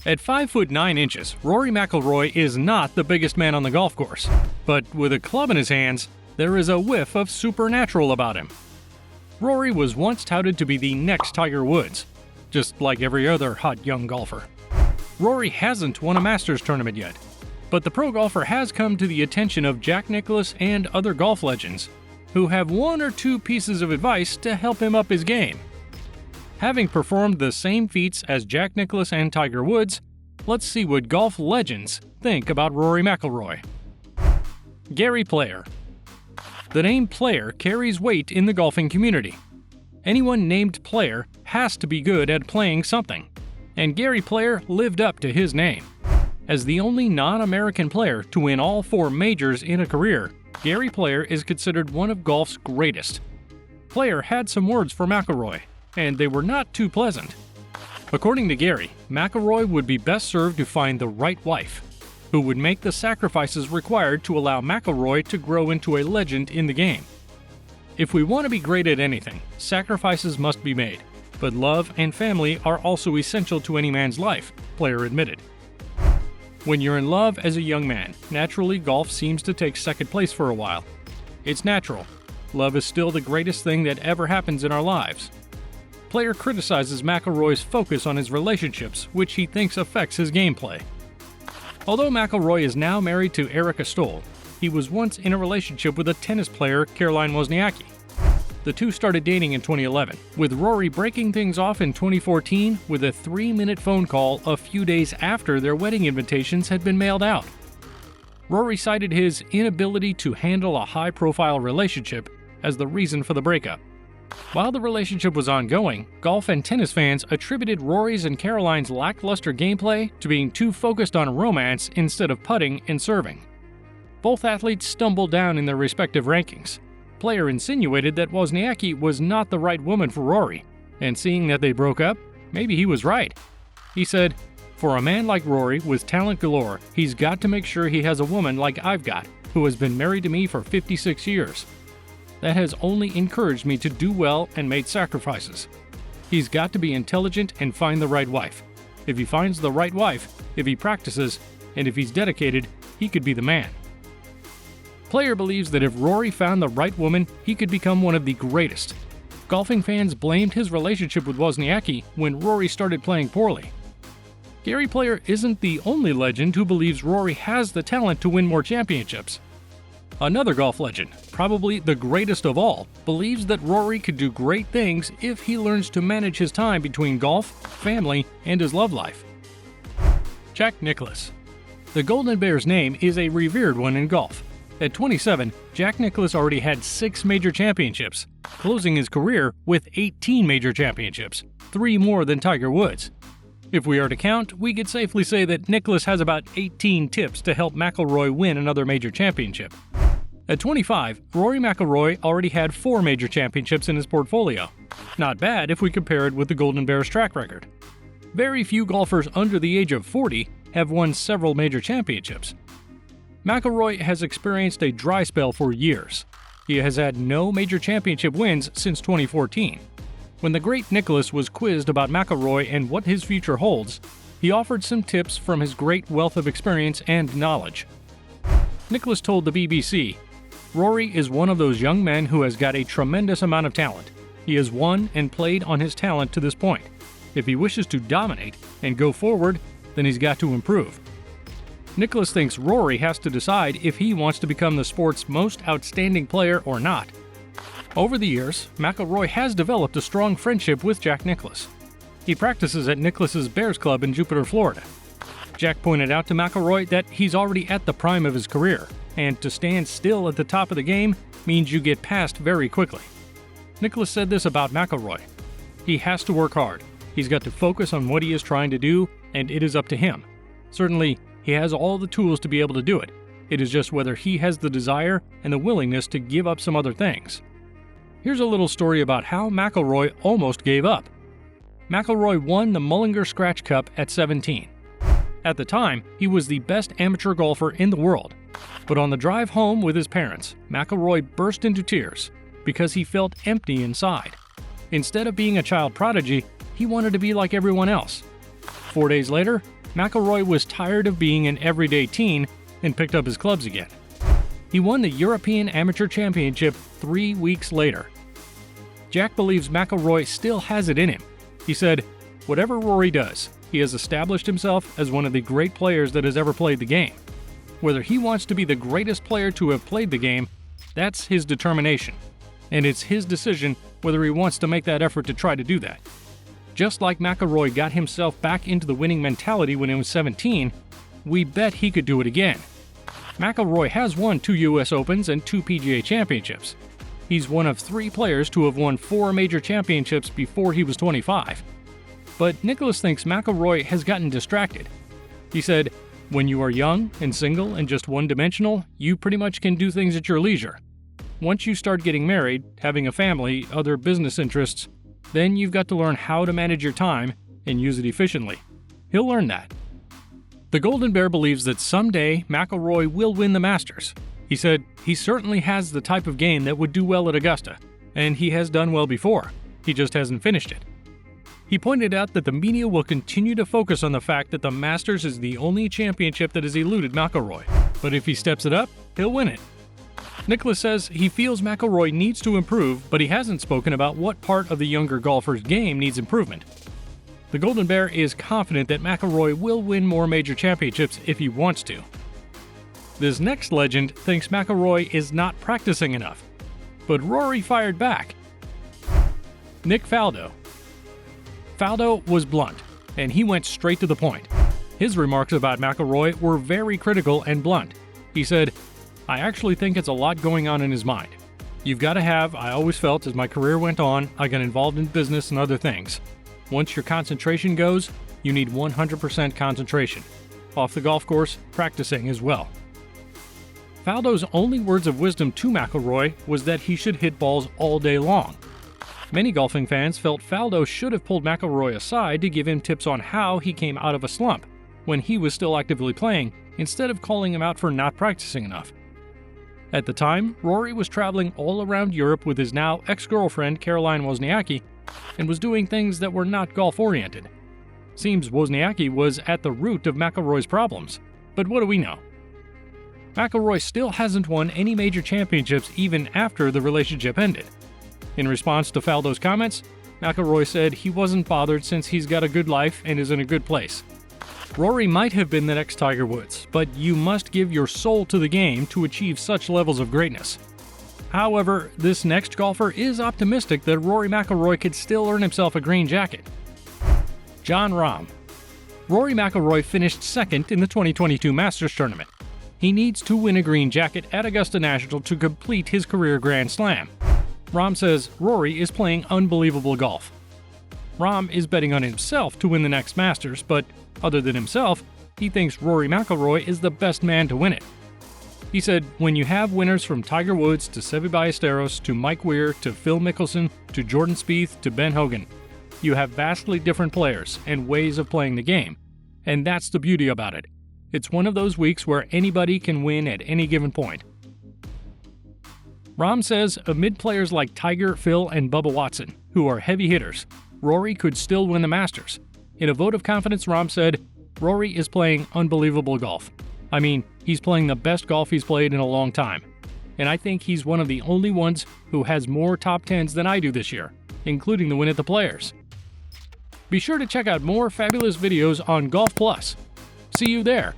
At 5 foot 9 inches, Rory McIlroy is not the biggest man on the golf course, but with a club in his hands, there is a whiff of supernatural about him. Rory was once touted to be the next Tiger Woods, just like every other hot young golfer. Rory hasn't won a Masters tournament yet, but the pro golfer has come to the attention of Jack Nicklaus and other golf legends, who have one or two pieces of advice to help him up his game. Having performed the same feats as Jack Nicklaus and Tiger Woods, let's see what golf legends think about Rory McIlroy. Gary Player. The name Player carries weight in the golfing community. Anyone named Player has to be good at playing something, and Gary Player lived up to his name. As the only non-American player to win all 4 majors in a career, Gary Player is considered one of golf's greatest. Player had some words for McIlroy, and they were not too pleasant. According to Gary, McIlroy would be best served to find the right wife, who would make the sacrifices required to allow McIlroy to grow into a legend in the game. If we want to be great at anything, sacrifices must be made, but love and family are also essential to any man's life, Player admitted. When you're in love as a young man, naturally golf seems to take second place for a while. It's natural. Love is still the greatest thing that ever happens in our lives. Player criticizes McIlroy's focus on his relationships, which he thinks affects his gameplay. Although McIlroy is now married to Erica Stoll, he was once in a relationship with a tennis player, Caroline Wozniacki. The two started dating in 2011, with Rory breaking things off in 2014 with a 3-minute phone call a few days after their wedding invitations had been mailed out. Rory cited his inability to handle a high-profile relationship as the reason for the breakup. While the relationship was ongoing, golf and tennis fans attributed Rory's and Caroline's lackluster gameplay to being too focused on romance instead of putting and serving. Both athletes stumbled down in their respective rankings. Player insinuated that Wozniacki was not the right woman for Rory, and seeing that they broke up, maybe he was right. He said, "For a man like Rory with talent galore, he's got to make sure he has a woman like I've got, who has been married to me for 56 years. That has only encouraged me to do well and made sacrifices. He's got to be intelligent and find the right wife. If he finds the right wife, if he practices, and if he's dedicated, he could be the man." Player believes that if Rory found the right woman, he could become one of the greatest. Golfing fans blamed his relationship with Wozniacki when Rory started playing poorly. Gary Player isn't the only legend who believes Rory has the talent to win more championships. Another golf legend, probably the greatest of all, believes that Rory could do great things if he learns to manage his time between golf, family, and his love life. Jack Nicklaus. The Golden Bear's name is a revered one in golf. At 27, Jack Nicklaus already had 6 major championships, closing his career with 18 major championships, 3 more than Tiger Woods. If we are to count, we could safely say that Nicklaus has about 18 tips to help McIlroy win another major championship. At 25, Rory McIlroy already had 4 major championships in his portfolio. Not bad if we compare it with the Golden Bear's track record. Very few golfers under the age of 40 have won several major championships. McIlroy has experienced a dry spell for years. He has had no major championship wins since 2014. When the great Nicklaus was quizzed about McIlroy and what his future holds, he offered some tips from his great wealth of experience and knowledge. Nicklaus told the BBC, "Rory is one of those young men who has got a tremendous amount of talent. He has won and played on his talent to this point. If he wishes to dominate and go forward, then he's got to improve." Nicklaus thinks Rory has to decide if he wants to become the sport's most outstanding player or not. Over the years, McIlroy has developed a strong friendship with Jack Nicklaus. He practices at Nicklaus's Bears Club in Jupiter, Florida. Jack pointed out to McIlroy that he's already at the prime of his career, and to stand still at the top of the game means you get passed very quickly. Nicklaus said this about McIlroy: "He has to work hard. He's got to focus on what he is trying to do, and it is up to him. Certainly, he has all the tools to be able to do it. It is just whether he has the desire and the willingness to give up some other things." Here's a little story about how McIlroy almost gave up. McIlroy won the Mullinger Scratch Cup at 17. At the time, he was the best amateur golfer in the world. But on the drive home with his parents, McIlroy burst into tears because he felt empty inside. Instead of being a child prodigy, he wanted to be like everyone else. 4 days later, McIlroy was tired of being an everyday teen and picked up his clubs again. He won the European Amateur Championship 3 weeks later. Jack believes McIlroy still has it in him. He said, "Whatever Rory does, he has established himself as one of the great players that has ever played the game. Whether he wants to be the greatest player to have played the game, that's his determination. And it's his decision whether he wants to make that effort to try to do that." Just like McIlroy got himself back into the winning mentality when he was 17, we bet he could do it again. McIlroy has won 2 US Opens and 2 PGA Championships. He's one of 3 players to have won 4 major championships before he was 25. But Nicklaus thinks McIlroy has gotten distracted. He said, "When you are young and single and just one-dimensional, you pretty much can do things at your leisure. Once you start getting married, having a family, other business interests, then you've got to learn how to manage your time and use it efficiently. He'll learn that." The Golden Bear believes that someday McIlroy will win the Masters. He said he certainly has the type of game that would do well at Augusta, and he has done well before. He just hasn't finished it. He pointed out that the media will continue to focus on the fact that the Masters is the only championship that has eluded McIlroy, but if he steps it up, he'll win it. Nicklaus says he feels McIlroy needs to improve, but he hasn't spoken about what part of the younger golfer's game needs improvement. The Golden Bear is confident that McIlroy will win more major championships if he wants to. This next legend thinks McIlroy is not practicing enough, but Rory fired back. Nick Faldo. Faldo was blunt, and he went straight to the point. His remarks about McIlroy were very critical and blunt. He said, "I actually think it's a lot going on in his mind. You've got to have, I always felt as my career went on, I got involved in business and other things. Once your concentration goes, you need 100% concentration. Off the golf course, practicing as well." Faldo's only words of wisdom to McIlroy was that he should hit balls all day long. Many golfing fans felt Faldo should have pulled McIlroy aside to give him tips on how he came out of a slump when he was still actively playing, instead of calling him out for not practicing enough. At the time, Rory was traveling all around Europe with his now ex-girlfriend Caroline Wozniacki and was doing things that were not golf-oriented. Seems Wozniacki was at the root of McIlroy's problems, but what do we know? McIlroy still hasn't won any major championships even after the relationship ended. In response to Faldo's comments, McIlroy said he wasn't bothered since he's got a good life and is in a good place. Rory might have been the next Tiger Woods, but you must give your soul to the game to achieve such levels of greatness. However, this next golfer is optimistic that Rory McIlroy could still earn himself a green jacket. Jon Rahm. Rory McIlroy finished second in the 2022 Masters Tournament. He needs to win a green jacket at Augusta National to complete his career Grand Slam. Rahm says Rory is playing unbelievable golf. Rahm is betting on himself to win the next Masters, but other than himself, he thinks Rory McIlroy is the best man to win it. He said, "When you have winners from Tiger Woods to Seve Ballesteros to Mike Weir to Phil Mickelson to Jordan Spieth to Ben Hogan, you have vastly different players and ways of playing the game, and that's the beauty about it. It's one of those weeks where anybody can win at any given point." Rahm says amid players like Tiger, Phil, and Bubba Watson, who are heavy hitters, Rory could still win the Masters. In a vote of confidence, Rahm said, "Rory is playing unbelievable golf. I mean, he's playing the best golf he's played in a long time. And I think he's one of the only ones who has more top 10s than I do this year, including the win at the Players." Be sure to check out more fabulous videos on Golf Plus. See you there.